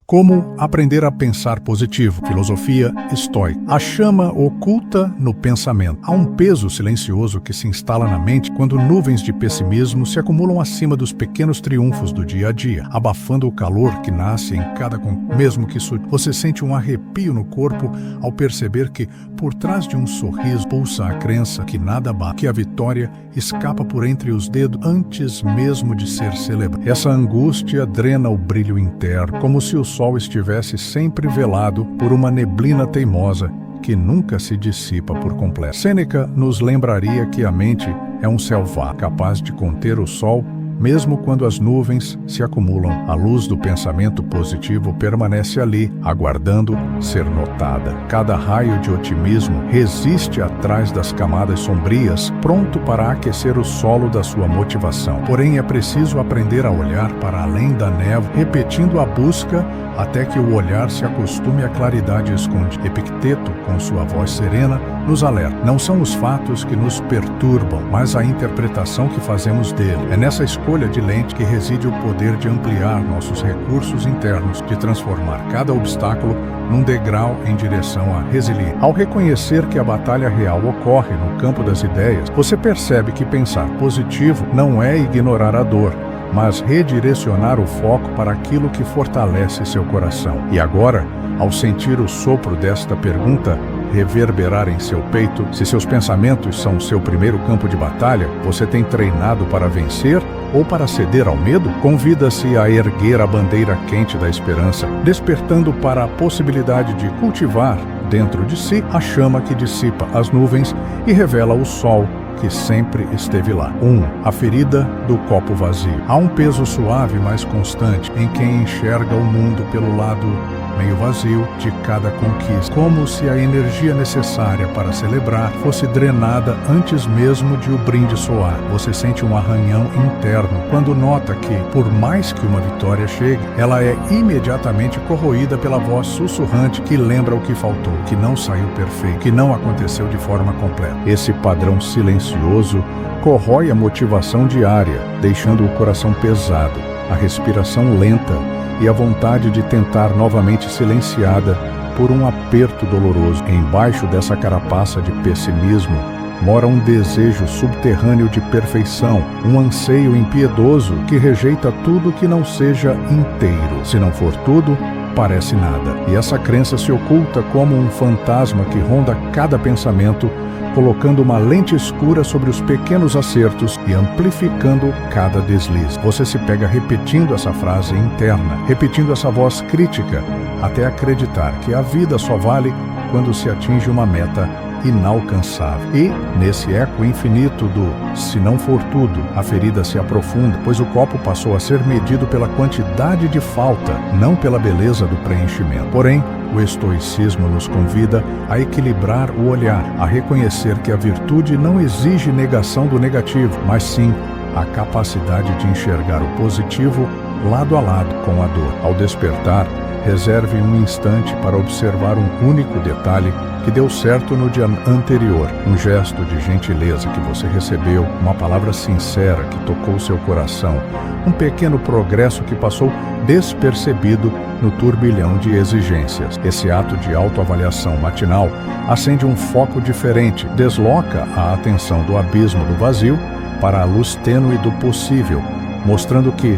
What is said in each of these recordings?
Como aprender a pensar positivo? Filosofia estoica. A chama oculta no pensamento. Há um peso silencioso que se instala na mente quando nuvens de pessimismo se acumulam acima dos pequenos triunfos do dia a dia, abafando o calor que nasce em cada mesmo que você sente um arrepio no corpo ao perceber que, por trás de um sorriso, pulsa a crença que nada bate, que a vitória escapa por entre os dedos antes mesmo de ser celebrada. Essa angústia drena o brilho interno, como se o sol estivesse sempre velado por uma neblina teimosa que nunca se dissipa por completo. Sêneca nos lembraria que a mente é um selvagem, capaz de conter o sol mesmo quando as nuvens se acumulam. A luz do pensamento positivo permanece ali, aguardando ser notada. Cada raio de otimismo resiste atrás das camadas sombrias, pronto para aquecer o solo da sua motivação. Porém, é preciso aprender a olhar para além da névoa, repetindo a busca até que o olhar se acostume à claridade escondida. Epicteto, com sua voz serena, nos alerta. Não são os fatos que nos perturbam, mas a interpretação que fazemos dele. É nessa escolha de lente que reside o poder de ampliar nossos recursos internos, de transformar cada obstáculo num degrau em direção à resiliência. Ao reconhecer que a batalha real ocorre no campo das ideias, você percebe que pensar positivo não é ignorar a dor, mas redirecionar o foco para aquilo que fortalece seu coração. E agora, ao sentir o sopro desta pergunta reverberar em seu peito, se seus pensamentos são seu primeiro campo de batalha, você tem treinado para vencer ou para ceder ao medo? Convida-se a erguer a bandeira quente da esperança, despertando para a possibilidade de cultivar dentro de si a chama que dissipa as nuvens e revela o sol que sempre esteve lá. 1. A ferida do copo vazio. Há um peso suave, mas constante, em quem enxerga o mundo pelo lado meio vazio de cada conquista, como se a energia necessária para celebrar fosse drenada antes mesmo de o brinde soar. Você sente um arranhão interno quando nota que, por mais que uma vitória chegue, ela é imediatamente corroída pela voz sussurrante que lembra o que faltou, que não saiu perfeito, que não aconteceu de forma completa. Esse padrão silencioso corrói a motivação diária, deixando o coração pesado, a respiração lenta e a vontade de tentar novamente silenciada por um aperto doloroso. Embaixo dessa carapaça de pessimismo mora um desejo subterrâneo de perfeição, um anseio impiedoso que rejeita tudo que não seja inteiro. Se não for tudo, parece nada. E essa crença se oculta como um fantasma que ronda cada pensamento, colocando uma lente escura sobre os pequenos acertos e amplificando cada deslize. Você se pega repetindo essa frase interna, repetindo essa voz crítica, até acreditar que a vida só vale quando se atinge uma meta inalcançável. E, nesse eco infinito do se não for tudo, a ferida se aprofunda, pois o copo passou a ser medido pela quantidade de falta, não pela beleza do preenchimento. Porém, o estoicismo nos convida a equilibrar o olhar, a reconhecer que a virtude não exige negação do negativo, mas sim a capacidade de enxergar o positivo lado a lado com a dor. Ao despertar, reserve um instante para observar um único detalhe que deu certo no dia anterior, um gesto de gentileza que você recebeu, uma palavra sincera que tocou seu coração, um pequeno progresso que passou despercebido no turbilhão de exigências. Esse ato de autoavaliação matinal acende um foco diferente, desloca a atenção do abismo do vazio para a luz tênue do possível, mostrando que,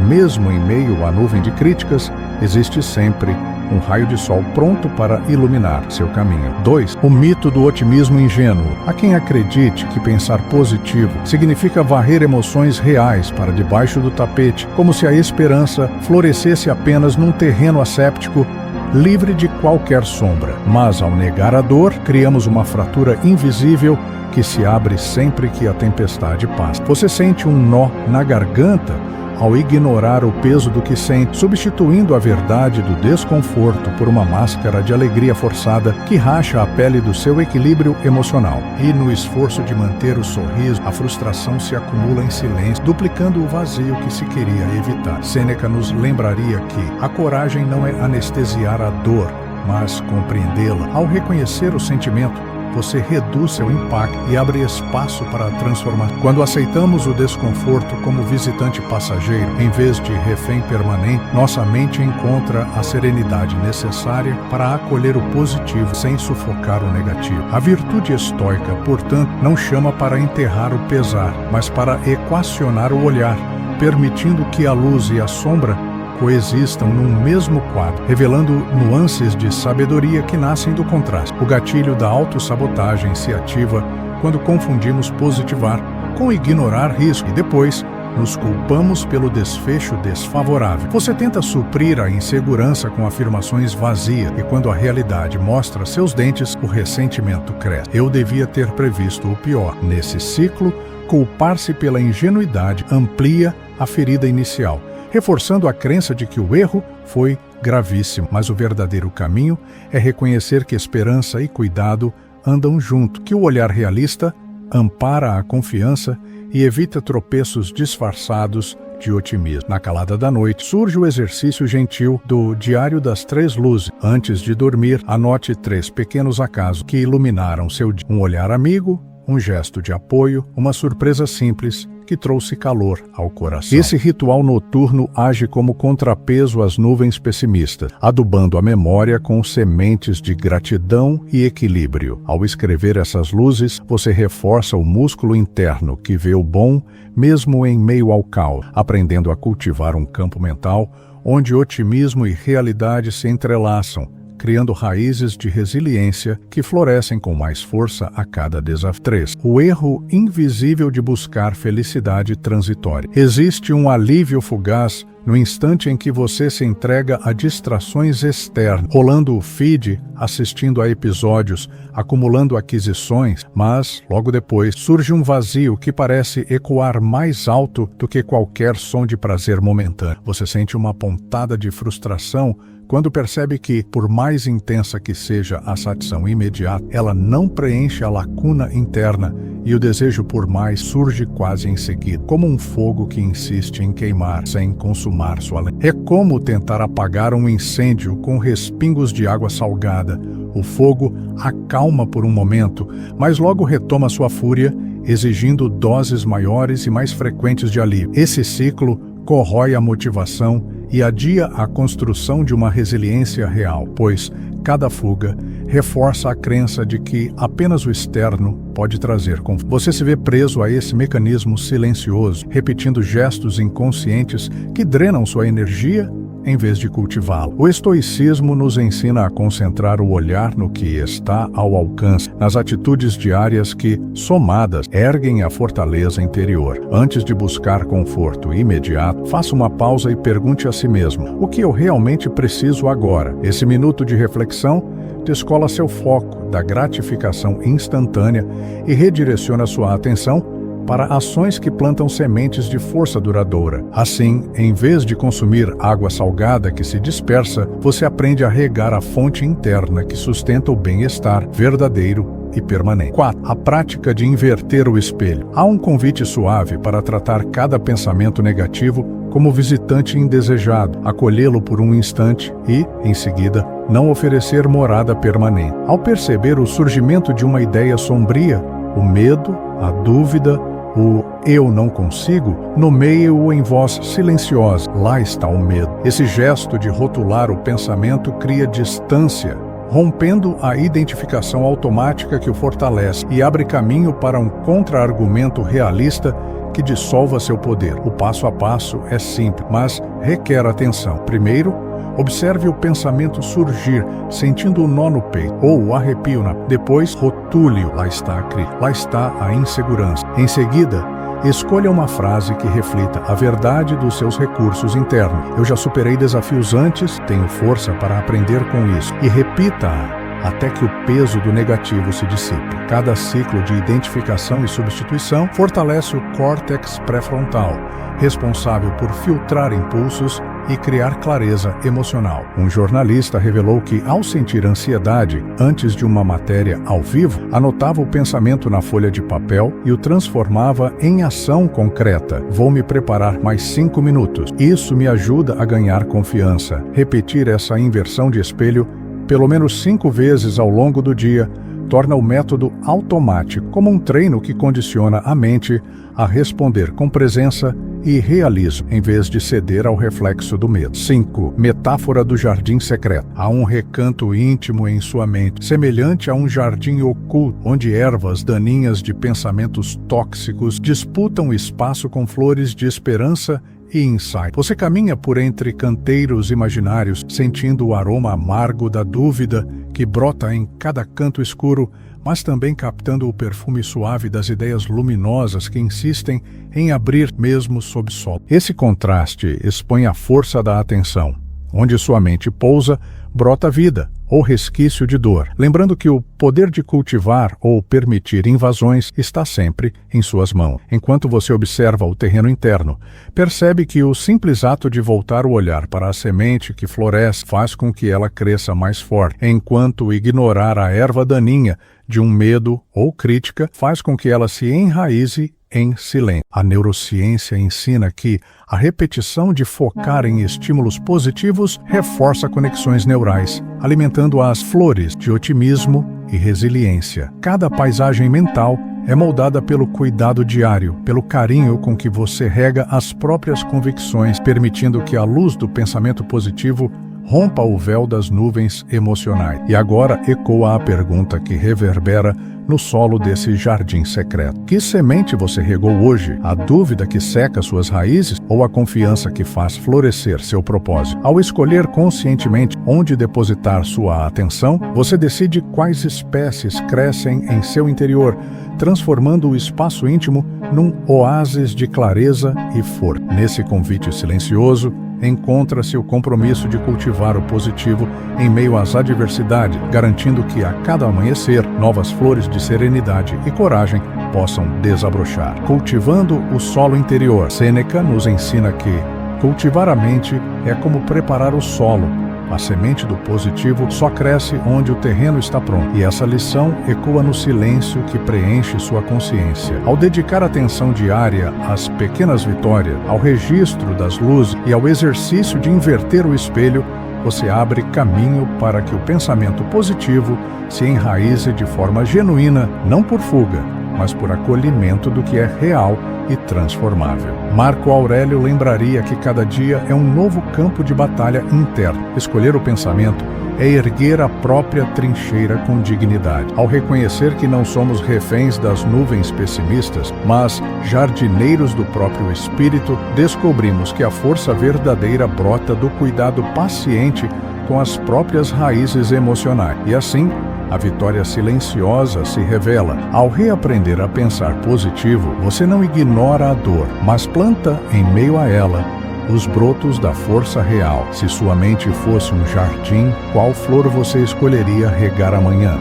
mesmo em meio à nuvem de críticas, existe sempre um raio de sol pronto para iluminar seu caminho. 2. O mito do otimismo ingênuo. Há quem acredite que pensar positivo significa varrer emoções reais para debaixo do tapete, como se a esperança florescesse apenas num terreno asséptico livre de qualquer sombra. Mas, ao negar a dor, criamos uma fratura invisível que se abre sempre que a tempestade passa. Você sente um nó na garganta ao ignorar o peso do que sente, substituindo a verdade do desconforto por uma máscara de alegria forçada que racha a pele do seu equilíbrio emocional. E no esforço de manter o sorriso, a frustração se acumula em silêncio, duplicando o vazio que se queria evitar. Sêneca nos lembraria que a coragem não é anestesiar a dor, mas compreendê-la. Ao reconhecer o sentimento, você reduz seu impacto e abre espaço para a transformação. Quando aceitamos o desconforto como visitante passageiro, em vez de refém permanente, nossa mente encontra a serenidade necessária para acolher o positivo sem sufocar o negativo. A virtude estoica, portanto, não chama para enterrar o pesar, mas para equacionar o olhar, permitindo que a luz e a sombra coexistam num mesmo quadro, revelando nuances de sabedoria que nascem do contraste. O gatilho da autossabotagem se ativa quando confundimos positivar com ignorar risco e depois nos culpamos pelo desfecho desfavorável. Você tenta suprir a insegurança com afirmações vazias e quando a realidade mostra seus dentes, o ressentimento cresce. Eu devia ter previsto o pior. Nesse ciclo, culpar-se pela ingenuidade amplia a ferida inicial, reforçando a crença de que o erro foi gravíssimo. Mas o verdadeiro caminho é reconhecer que esperança e cuidado andam junto, que o olhar realista ampara a confiança e evita tropeços disfarçados de otimismo. Na calada da noite, surge o exercício gentil do Diário das Três Luzes. Antes de dormir, anote 3 pequenos acasos que iluminaram seu dia. Um olhar amigo, um gesto de apoio, uma surpresa simples que trouxe calor ao coração. Esse ritual noturno age como contrapeso às nuvens pessimistas, adubando a memória com sementes de gratidão e equilíbrio. Ao escrever essas luzes, você reforça o músculo interno que vê o bom mesmo em meio ao caos, aprendendo a cultivar um campo mental onde otimismo e realidade se entrelaçam, criando raízes de resiliência que florescem com mais força a cada desafio. 3. O erro invisível de buscar felicidade transitória. Existe um alívio fugaz no instante em que você se entrega a distrações externas, rolando o feed, assistindo a episódios, acumulando aquisições, mas, logo depois, surge um vazio que parece ecoar mais alto do que qualquer som de prazer momentâneo. Você sente uma pontada de frustração quando percebe que, por mais intensa que seja a satisfação imediata, ela não preenche a lacuna interna e o desejo por mais surge quase em seguida, como um fogo que insiste em queimar sem consumar sua lenha. É como tentar apagar um incêndio com respingos de água salgada. O fogo acalma por um momento, mas logo retoma sua fúria, exigindo doses maiores e mais frequentes de alívio. Esse ciclo corrói a motivação e adia a construção de uma resiliência real, pois cada fuga reforça a crença de que apenas o externo pode trazer conforto. Você se vê preso a esse mecanismo silencioso, repetindo gestos inconscientes que drenam sua energia em vez de cultivá-lo. O estoicismo nos ensina a concentrar o olhar no que está ao alcance, nas atitudes diárias que, somadas, erguem a fortaleza interior. Antes de buscar conforto imediato, faça uma pausa e pergunte a si mesmo: o que eu realmente preciso agora? Esse minuto de reflexão descola seu foco da gratificação instantânea e redireciona sua atenção para ações que plantam sementes de força duradoura. Assim, em vez de consumir água salgada que se dispersa, você aprende a regar a fonte interna que sustenta o bem-estar verdadeiro e permanente. 4. A prática de inverter o espelho. Há um convite suave para tratar cada pensamento negativo como visitante indesejado, acolhê-lo por um instante e, em seguida, não oferecer morada permanente. Ao perceber o surgimento de uma ideia sombria, o medo, a dúvida, o eu não consigo, nomeie-o em voz silenciosa. Lá está o medo. Esse gesto de rotular o pensamento cria distância, rompendo a identificação automática que o fortalece e abre caminho para um contra-argumento realista que dissolva seu poder. O passo a passo é simples, mas requer atenção. Primeiro, observe o pensamento surgir, sentindo o nó no peito, ou o arrepio Depois, rotule-o. Lá está a crise, lá está a insegurança. Em seguida, escolha uma frase que reflita a verdade dos seus recursos internos. Eu já superei desafios antes, tenho força para aprender com isso. E repita-a até que o peso do negativo se dissipe. Cada ciclo de identificação e substituição fortalece o córtex pré-frontal, responsável por filtrar impulsos e criar clareza emocional. Um jornalista revelou que, ao sentir ansiedade antes de uma matéria ao vivo, anotava o pensamento na folha de papel e o transformava em ação concreta. Vou me preparar mais 5 minutos. Isso me ajuda a ganhar confiança. Repetir essa inversão de espelho pelo menos 5 vezes ao longo do dia torna o método automático, como um treino que condiciona a mente a responder com presença e realismo, em vez de ceder ao reflexo do medo. 5. Metáfora do jardim secreto. Há um recanto íntimo em sua mente, semelhante a um jardim oculto, onde ervas daninhas de pensamentos tóxicos disputam espaço com flores de esperança e insight. Você caminha por entre canteiros imaginários, sentindo o aroma amargo da dúvida que brota em cada canto escuro, mas também captando o perfume suave das ideias luminosas que insistem em abrir mesmo sob sol. Esse contraste expõe a força da atenção. Onde sua mente pousa, brota vida ou resquício de dor, lembrando que o poder de cultivar ou permitir invasões está sempre em suas mãos. Enquanto você observa o terreno interno, percebe que o simples ato de voltar o olhar para a semente que floresce faz com que ela cresça mais forte, enquanto ignorar a erva daninha de um medo ou crítica faz com que ela se enraize em silêncio. A neurociência ensina que a repetição de focar em estímulos positivos reforça conexões neurais, alimentando as flores de otimismo e resiliência. Cada paisagem mental é moldada pelo cuidado diário, pelo carinho com que você rega as próprias convicções, permitindo que a luz do pensamento positivo rompa o véu das nuvens emocionais. E agora ecoa a pergunta que reverbera no solo desse jardim secreto. Que semente você regou hoje? A dúvida que seca suas raízes ou a confiança que faz florescer seu propósito? Ao escolher conscientemente onde depositar sua atenção, você decide quais espécies crescem em seu interior, transformando o espaço íntimo num oásis de clareza e força. Nesse convite silencioso, encontra-se o compromisso de cultivar o positivo em meio às adversidades, garantindo que a cada amanhecer, novas flores de serenidade e coragem possam desabrochar. Cultivando o solo interior, Sêneca nos ensina que cultivar a mente é como preparar o solo. A semente do positivo só cresce onde o terreno está pronto. E essa lição ecoa no silêncio que preenche sua consciência. Ao dedicar atenção diária às pequenas vitórias, ao registro das luzes e ao exercício de inverter o espelho, você abre caminho para que o pensamento positivo se enraize de forma genuína, não por fuga, mas por acolhimento do que é real e transformável. Marco Aurélio lembraria que cada dia é um novo campo de batalha interno. Escolher o pensamento é erguer a própria trincheira com dignidade. Ao reconhecer que não somos reféns das nuvens pessimistas, mas jardineiros do próprio espírito, descobrimos que a força verdadeira brota do cuidado paciente com as próprias raízes emocionais. E assim, a vitória silenciosa se revela. Ao reaprender a pensar positivo, você não ignora a dor, mas planta em meio a ela os brotos da força real. Se sua mente fosse um jardim, qual flor você escolheria regar amanhã?